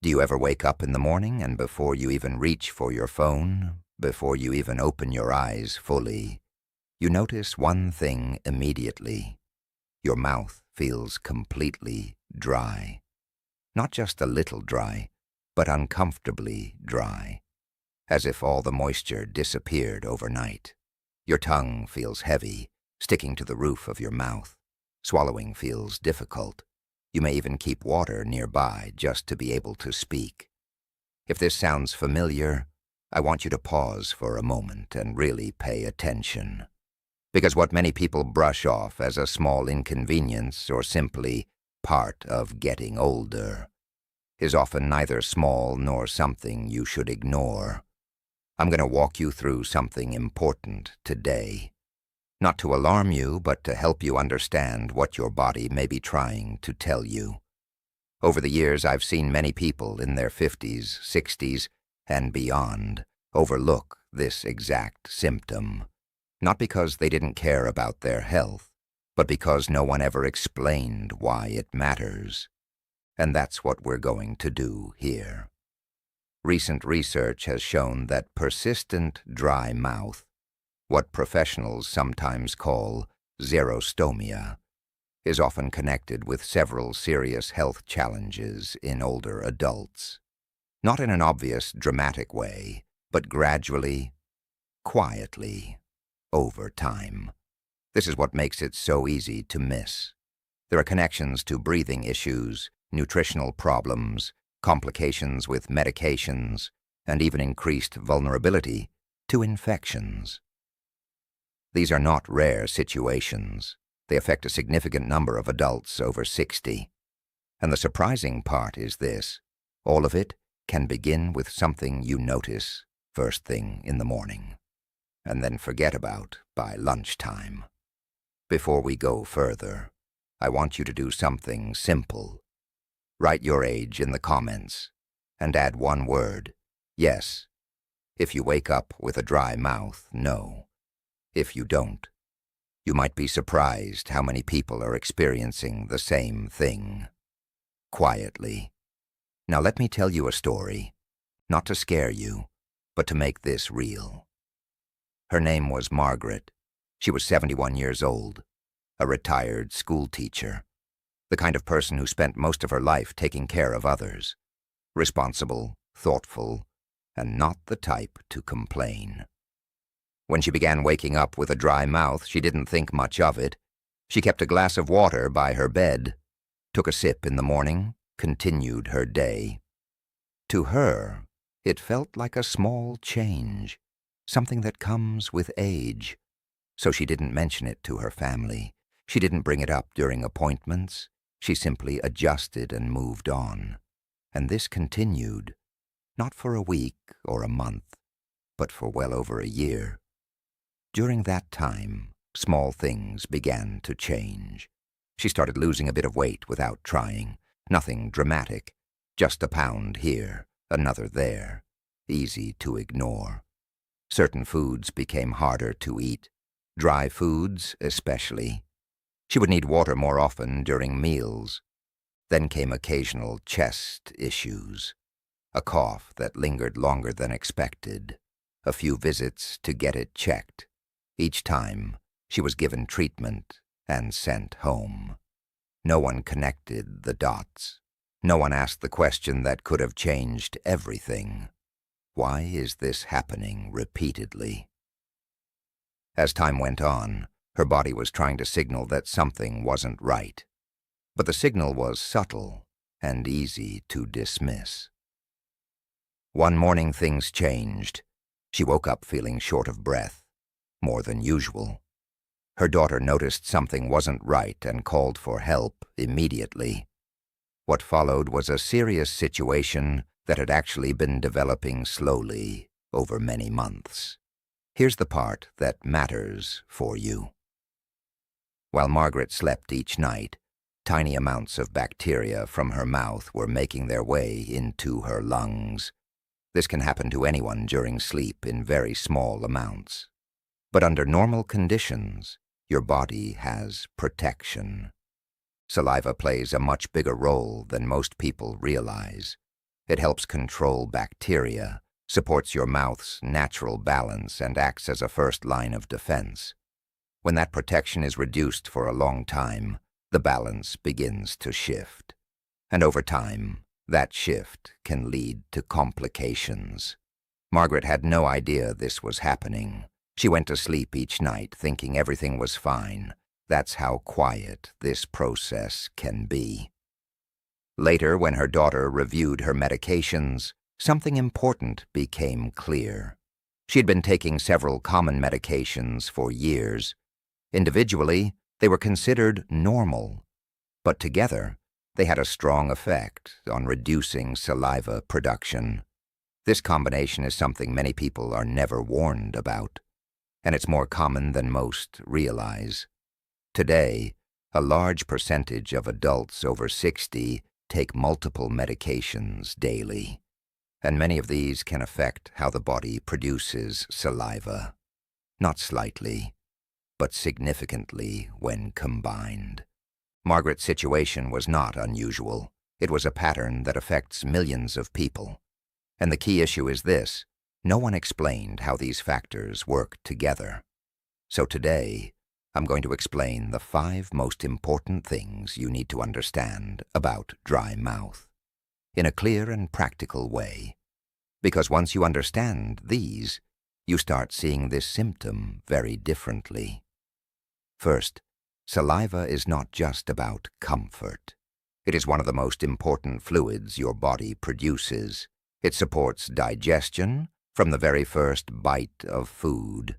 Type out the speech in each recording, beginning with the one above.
Do you ever wake up in the morning and before you even reach for your phone, before you even open your eyes fully, you notice one thing immediately? Your mouth feels completely dry. Not just a little dry, but uncomfortably dry, as if all the moisture disappeared overnight. Your tongue feels heavy, sticking to the roof of your mouth. Swallowing feels difficult. You may even keep water nearby just to be able to speak. If this sounds familiar, I want you to pause for a moment and really pay attention. Because what many people brush off as a small inconvenience or simply part of getting older is often neither small nor something you should ignore. I'm going to walk you through something important today. Not to alarm you, but to help you understand what your body may be trying to tell you. Over the years, I've seen many people in their 50s, 60s, and beyond overlook this exact symptom. Not because they didn't care about their health, but because no one ever explained why it matters. And that's what we're going to do here. Recent research has shown that persistent dry mouth, what professionals sometimes call xerostomia, is often connected with several serious health challenges in older adults. Not in an obvious, dramatic way, but gradually, quietly, over time. This is what makes it so easy to miss. There are connections to breathing issues, nutritional problems, complications with medications, and even increased vulnerability to infections. These are not rare situations. They affect a significant number of adults over 60. And the surprising part is this: all of it can begin with something you notice first thing in the morning, and then forget about by lunchtime. Before we go further, I want you to do something simple. Write your age in the comments and add one word: yes. If you wake up with a dry mouth, no. If you don't, you might be surprised how many people are experiencing the same thing. Quietly. Now let me tell you a story, not to scare you, but to make this real. Her name was Margaret. She was 71 years old, a retired school teacher, the kind of person who spent most of her life taking care of others, responsible, thoughtful, and not the type to complain. When she began waking up with a dry mouth, she didn't think much of it. She kept a glass of water by her bed, took a sip in the morning, continued her day. To her, it felt like a small change, something that comes with age. So she didn't mention it to her family. She didn't bring it up during appointments. She simply adjusted and moved on. And this continued, not for a week or a month, but for well over a year. During that time, small things began to change. She started losing a bit of weight without trying. Nothing dramatic, just a pound here, another there, easy to ignore. Certain foods became harder to eat, dry foods especially. She would need water more often during meals. Then came occasional chest issues, a cough that lingered longer than expected, a few visits to get it checked. Each time, she was given treatment and sent home. No one connected the dots. No one asked the question that could have changed everything. Why is this happening repeatedly? As time went on, her body was trying to signal that something wasn't right. But the signal was subtle and easy to dismiss. One morning things changed. She woke up feeling short of breath, more than usual. Her daughter noticed something wasn't right and called for help immediately. What followed was a serious situation that had actually been developing slowly over many months. Here's the part that matters for you. While Margaret slept each night, tiny amounts of bacteria from her mouth were making their way into her lungs. This can happen to anyone during sleep in very small amounts. But under normal conditions, your body has protection. Saliva plays a much bigger role than most people realize. It helps control bacteria, supports your mouth's natural balance, and acts as a first line of defense. When that protection is reduced for a long time, the balance begins to shift. And over time, that shift can lead to complications. Margaret had no idea this was happening. She went to sleep each night thinking everything was fine. That's how quiet this process can be. Later, when her daughter reviewed her medications, something important became clear. She had been taking several common medications for years. Individually, they were considered normal, but together, they had a strong effect on reducing saliva production. This combination is something many people are never warned about, and it's more common than most realize. Today, a large percentage of adults over 60 take multiple medications daily, and many of these can affect how the body produces saliva, not slightly, but significantly when combined. Margaret's situation was not unusual. It was a pattern that affects millions of people. And the key issue is this: no one explained how these factors work together. So today, I'm going to explain the 5 most important things you need to understand about dry mouth, in a clear and practical way. Because once you understand these, you start seeing this symptom very differently. First, saliva is not just about comfort. It is one of the most important fluids your body produces. It supports digestion from the very first bite of food.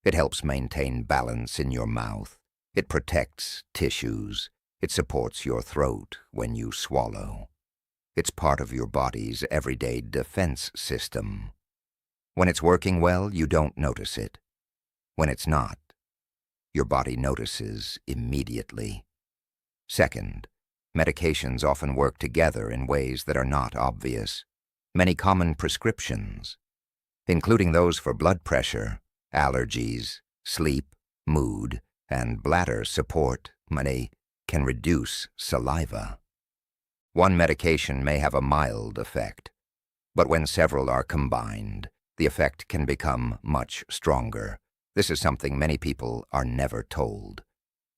It helps maintain balance in your mouth. It protects tissues. It supports your throat when you swallow. It's part of your body's everyday defense system. When it's working well, you don't notice it. When it's not, your body notices immediately. Second, medications often work together in ways that are not obvious. Many common prescriptions, including those for blood pressure, allergies, sleep, mood, and bladder support, can reduce saliva. One medication may have a mild effect, but when several are combined, the effect can become much stronger. This is something many people are never told,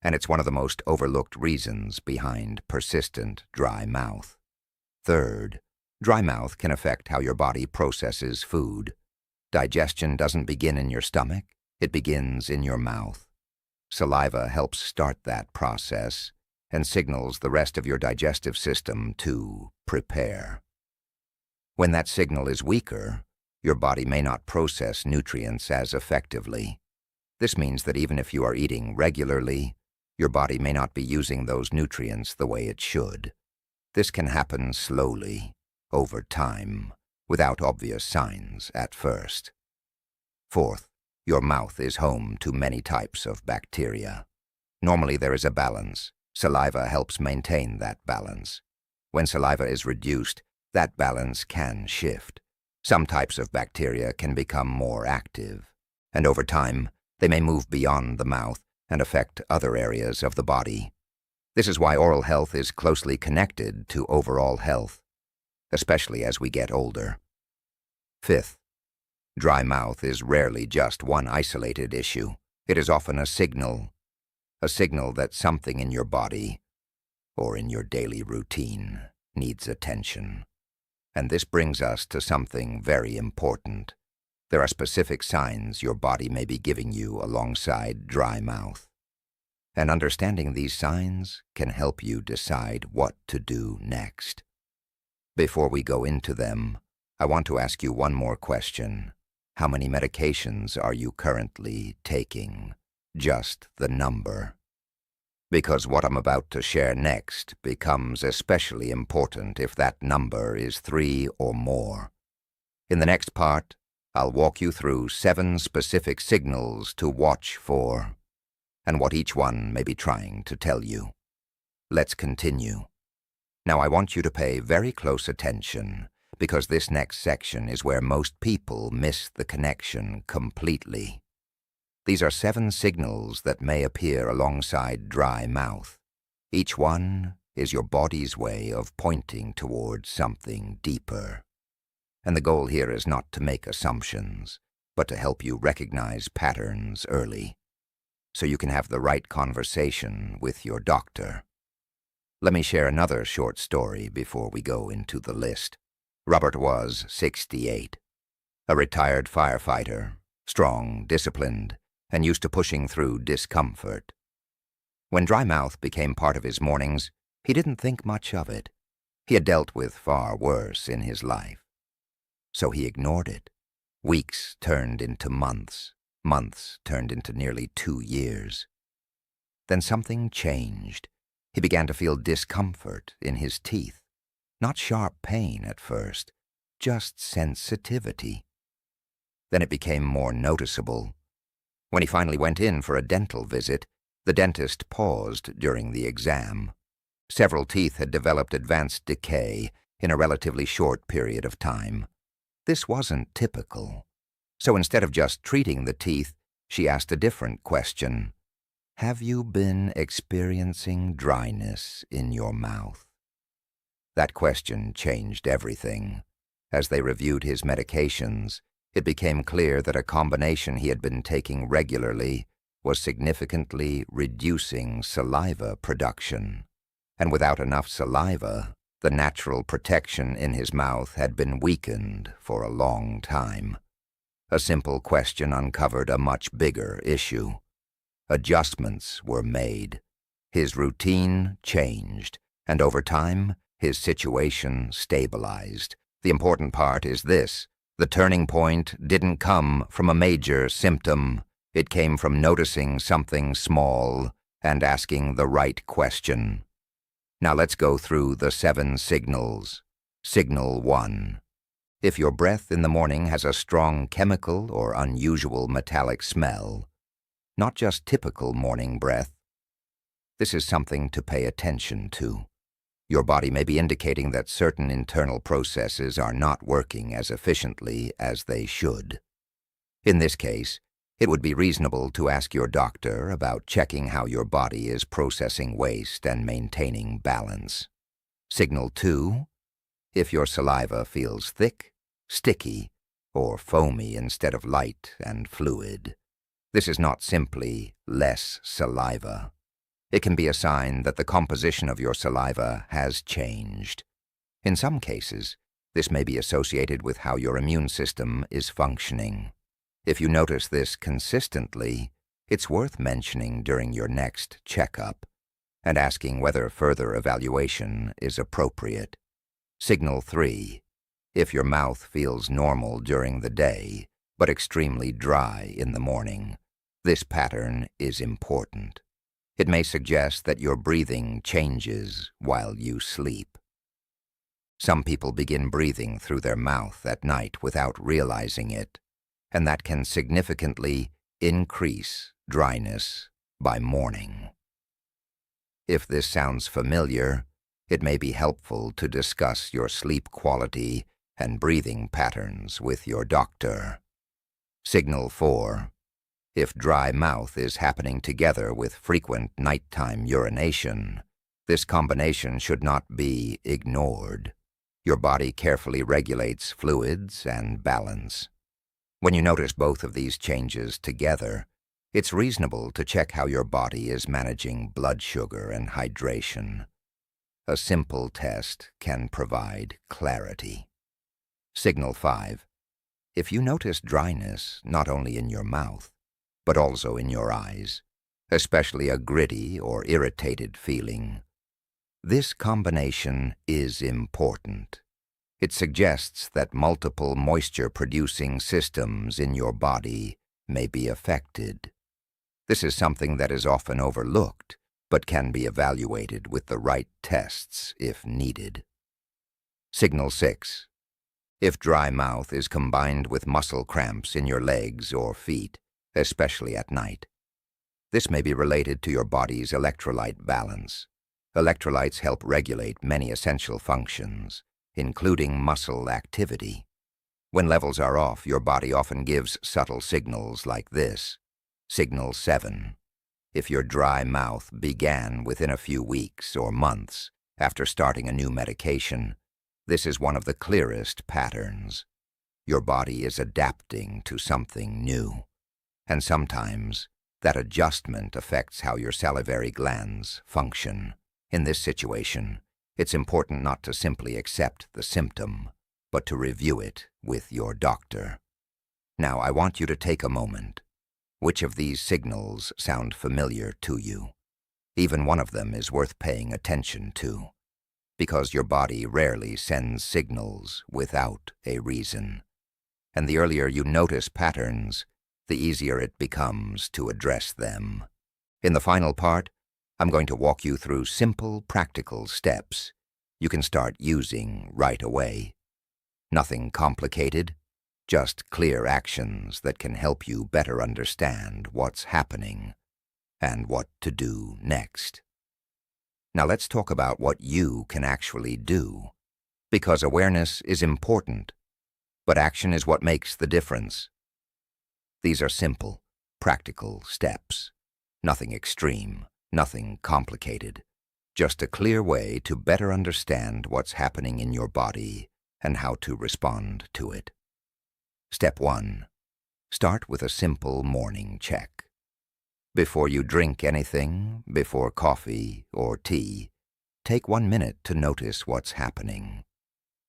and it's one of the most overlooked reasons behind persistent dry mouth. Third, dry mouth can affect how your body processes food. Digestion doesn't begin in your stomach, it begins in your mouth. Saliva helps start that process and signals the rest of your digestive system to prepare. When that signal is weaker, your body may not process nutrients as effectively. This means that even if you are eating regularly, your body may not be using those nutrients the way it should. This can happen slowly, over time, without obvious signs at first. Fourth, your mouth is home to many types of bacteria. Normally there is a balance. Saliva helps maintain that balance. When saliva is reduced, that balance can shift. Some types of bacteria can become more active, and over time, they may move beyond the mouth and affect other areas of the body. This is why oral health is closely connected to overall health, especially as we get older. Fifth, dry mouth is rarely just one isolated issue. It is often a signal that something in your body or in your daily routine needs attention. And this brings us to something very important. There are specific signs your body may be giving you alongside dry mouth. And understanding these signs can help you decide what to do next. Before we go into them, I want to ask you one more question. How many medications are you currently taking? Just the number. Because what I'm about to share next becomes especially important if that number is 3 or more. In the next part, I'll walk you through 7 specific signals to watch for, and what each one may be trying to tell you. Let's continue. Now I want you to pay very close attention, because this next section is where most people miss the connection completely. These are 7 signals that may appear alongside dry mouth. Each one is your body's way of pointing towards something deeper. And the goal here is not to make assumptions, but to help you recognize patterns early, so you can have the right conversation with your doctor. Let me share another short story before we go into the list. Robert was 68, a retired firefighter, strong, disciplined, and used to pushing through discomfort. When dry mouth became part of his mornings, he didn't think much of it. He had dealt with far worse in his life. So he ignored it. Weeks turned into months. Months turned into nearly 2 years. Then something changed. He began to feel discomfort in his teeth. Not sharp pain at first, just sensitivity. Then it became more noticeable. When he finally went in for a dental visit, the dentist paused during the exam. Several teeth had developed advanced decay in a relatively short period of time. This wasn't typical. So instead of just treating the teeth, she asked a different question. Have you been experiencing dryness in your mouth? That question changed everything. As they reviewed his medications, it became clear that a combination he had been taking regularly was significantly reducing saliva production. And without enough saliva, the natural protection in his mouth had been weakened for a long time. A simple question uncovered a much bigger issue. Adjustments were made. His routine changed, and over time, his situation stabilized. The important part is this: the turning point didn't come from a major symptom. It came from noticing something small and asking the right question. Now let's go through the 7 signals. Signal 1. If your breath in the morning has a strong chemical or unusual metallic smell, not just typical morning breath, this is something to pay attention to. Your body may be indicating that certain internal processes are not working as efficiently as they should. In this case, it would be reasonable to ask your doctor about checking how your body is processing waste and maintaining balance. Signal 2. If your saliva feels thick, sticky, or foamy instead of light and fluid, this is not simply less saliva. It can be a sign that the composition of your saliva has changed. In some cases, this may be associated with how your immune system is functioning. If you notice this consistently, it's worth mentioning during your next checkup and asking whether further evaluation is appropriate. Signal 3. If your mouth feels normal during the day, but extremely dry in the morning, this pattern is important. It may suggest that your breathing changes while you sleep. Some people begin breathing through their mouth at night without realizing it, and that can significantly increase dryness by morning. If this sounds familiar, it may be helpful to discuss your sleep quality and breathing patterns with your doctor. Signal 4. If dry mouth is happening together with frequent nighttime urination, this combination should not be ignored. Your body carefully regulates fluids and balance. When you notice both of these changes together, it's reasonable to check how your body is managing blood sugar and hydration. A simple test can provide clarity. Signal 5. If you notice dryness not only in your mouth, but also in your eyes, especially a gritty or irritated feeling, this combination is important. It suggests that multiple moisture-producing systems in your body may be affected. This is something that is often overlooked, but can be evaluated with the right tests if needed. Signal 6. If dry mouth is combined with muscle cramps in your legs or feet, especially at night, this may be related to your body's electrolyte balance. Electrolytes help regulate many essential functions, including muscle activity. When levels are off, your body often gives subtle signals like this. Signal 7. If your dry mouth began within a few weeks or months, After starting a new medication, this is one of the clearest patterns. Your body is adapting to something new, and sometimes that adjustment affects how your salivary glands function. In this situation, it's important not to simply accept the symptom, but to review it with your doctor. Now, I want you to take a moment. Which of these signals sound familiar to you? Even one of them is worth paying attention to, because your body rarely sends signals without a reason. And the earlier you notice patterns, the easier it becomes to address them. In the final part, I'm going to walk you through simple, practical steps you can start using right away. Nothing complicated, just clear actions that can help you better understand what's happening and what to do next. Now let's talk about what you can actually do, because awareness is important, but action is what makes the difference. These are simple, practical steps. Nothing extreme, nothing complicated. Just a clear way to better understand what's happening in your body and how to respond to it. Step 1. Start with a simple morning check. Before you drink anything, before coffee or tea, take 1 minute to notice what's happening.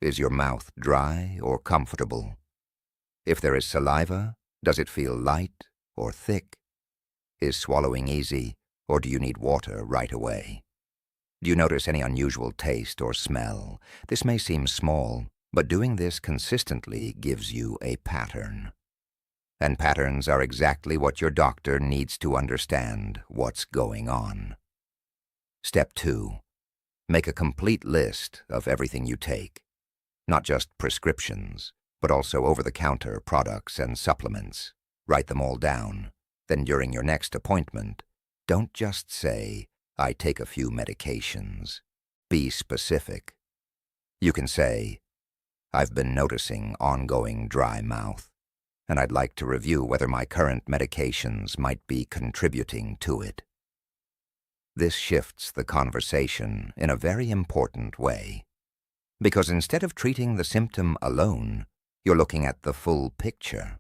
Is your mouth dry or comfortable? If there is saliva, does it feel light or thick? Is swallowing easy, or do you need water right away? Do you notice any unusual taste or smell? This may seem small, but doing this consistently gives you a pattern. And patterns are exactly what your doctor needs to understand what's going on. Step 2. Make a complete list of everything you take. Not just prescriptions, but also over-the-counter products and supplements. Write them all down. Then during your next appointment, don't just say, "I take a few medications." Be specific. You can say, "I've been noticing ongoing dry mouth, and I'd like to review whether my current medications might be contributing to it." This shifts the conversation in a very important way, because instead of treating the symptom alone, you're looking at the full picture.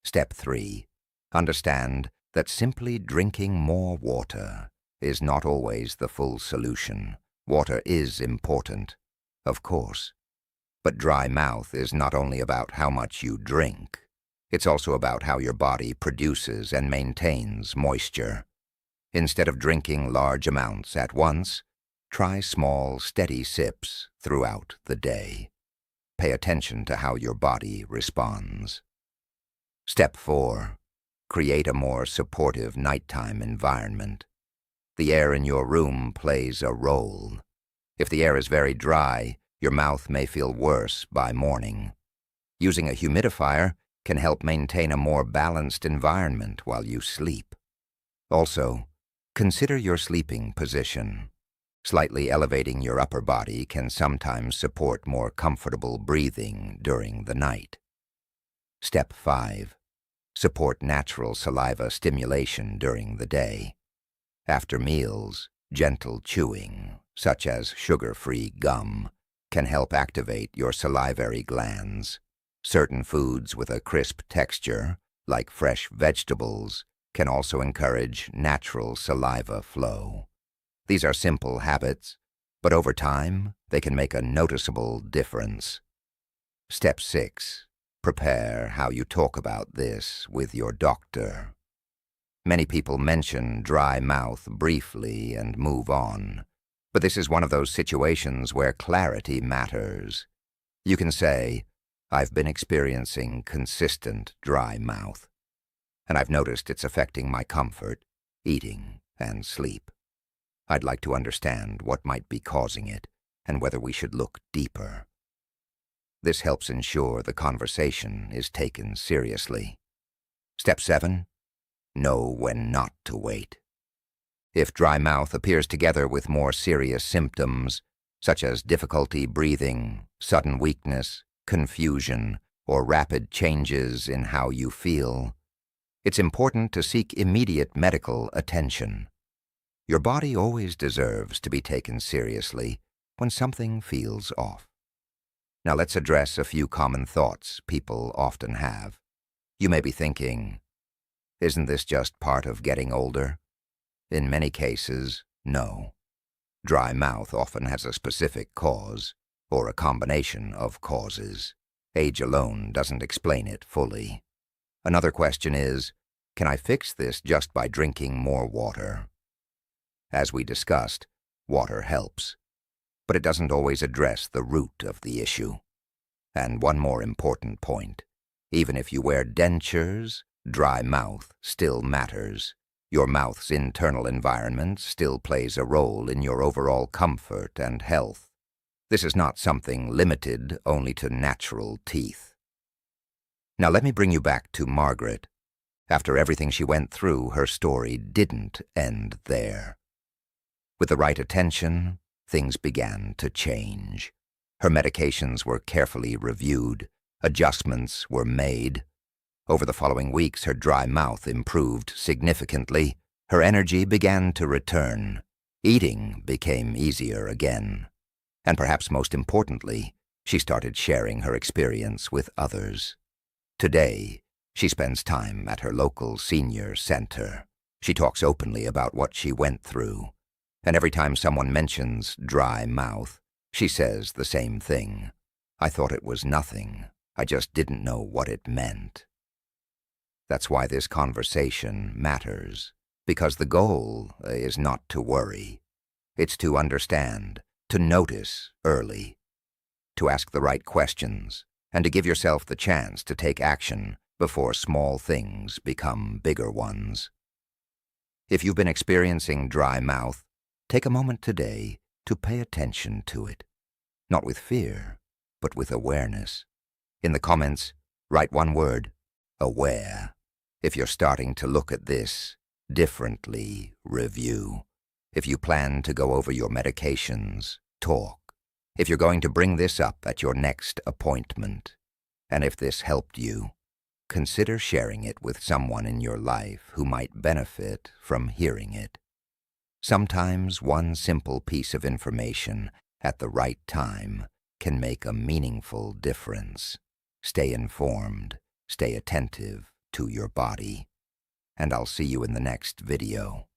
Step 3. Understand that simply drinking more water is not always the full solution. Water is important, of course. But dry mouth is not only about how much you drink. It's also about how your body produces and maintains moisture. Instead of drinking large amounts at once, try small, steady sips throughout the day. Pay attention to how your body responds. Step 4. Create a more supportive nighttime environment. The air in your room plays a role. If the air is very dry, your mouth may feel worse by morning. Using a humidifier can help maintain a more balanced environment while you sleep. Also, consider your sleeping position. Slightly elevating your upper body can sometimes support more comfortable breathing during the night. Step 5. Support natural saliva stimulation during the day. After meals, gentle chewing, such as sugar-free gum, can help activate your salivary glands. Certain foods with a crisp texture, like fresh vegetables, can also encourage natural saliva flow. These are simple habits, but over time, they can make a noticeable difference. Step 6. Prepare how you talk about this with your doctor. Many people mention dry mouth briefly and move on, but this is one of those situations where clarity matters. You can say, "I've been experiencing consistent dry mouth, and I've noticed it's affecting my comfort, eating, and sleep. I'd like to understand what might be causing it and whether we should look deeper." This helps ensure the conversation is taken seriously. Step 7. Know when not to wait. If dry mouth appears together with more serious symptoms, such as difficulty breathing, sudden weakness, confusion, or rapid changes in how you feel, it's important to seek immediate medical attention. Your body always deserves to be taken seriously when something feels off. Now let's address a few common thoughts people often have. You may be thinking, isn't this just part of getting older? In many cases, no. Dry mouth often has a specific cause, or a combination of causes. Age alone doesn't explain it fully. Another question is, can I fix this just by drinking more water? As we discussed, water helps, but it doesn't always address the root of the issue. And one more important point, even if you wear dentures, dry mouth still matters. Your mouth's internal environment still plays a role in your overall comfort and health. This is not something limited only to natural teeth. Now let me bring you back to Margaret. After everything she went through, her story didn't end there. With the right attention, things began to change. Her medications were carefully reviewed, adjustments were made. Over the following weeks, her dry mouth improved significantly. Her energy began to return. Eating became easier again. And perhaps most importantly, she started sharing her experience with others. Today, she spends time at her local senior center. She talks openly about what she went through. And every time someone mentions dry mouth, she says the same thing. I thought it was nothing. I just didn't know what it meant. That's why this conversation matters, because the goal is not to worry. It's to understand, to notice early, to ask the right questions, and to give yourself the chance to take action before small things become bigger ones. If you've been experiencing dry mouth, take a moment today to pay attention to it, not with fear, but with awareness. In the comments, write one word, aware. If you're starting to look at this differently, review. If you plan to go over your medications, talk. If you're going to bring this up at your next appointment, and if this helped you, consider sharing it with someone in your life who might benefit from hearing it. Sometimes one simple piece of information at the right time can make a meaningful difference. Stay informed, stay attentive to your body, and I'll see you in the next video.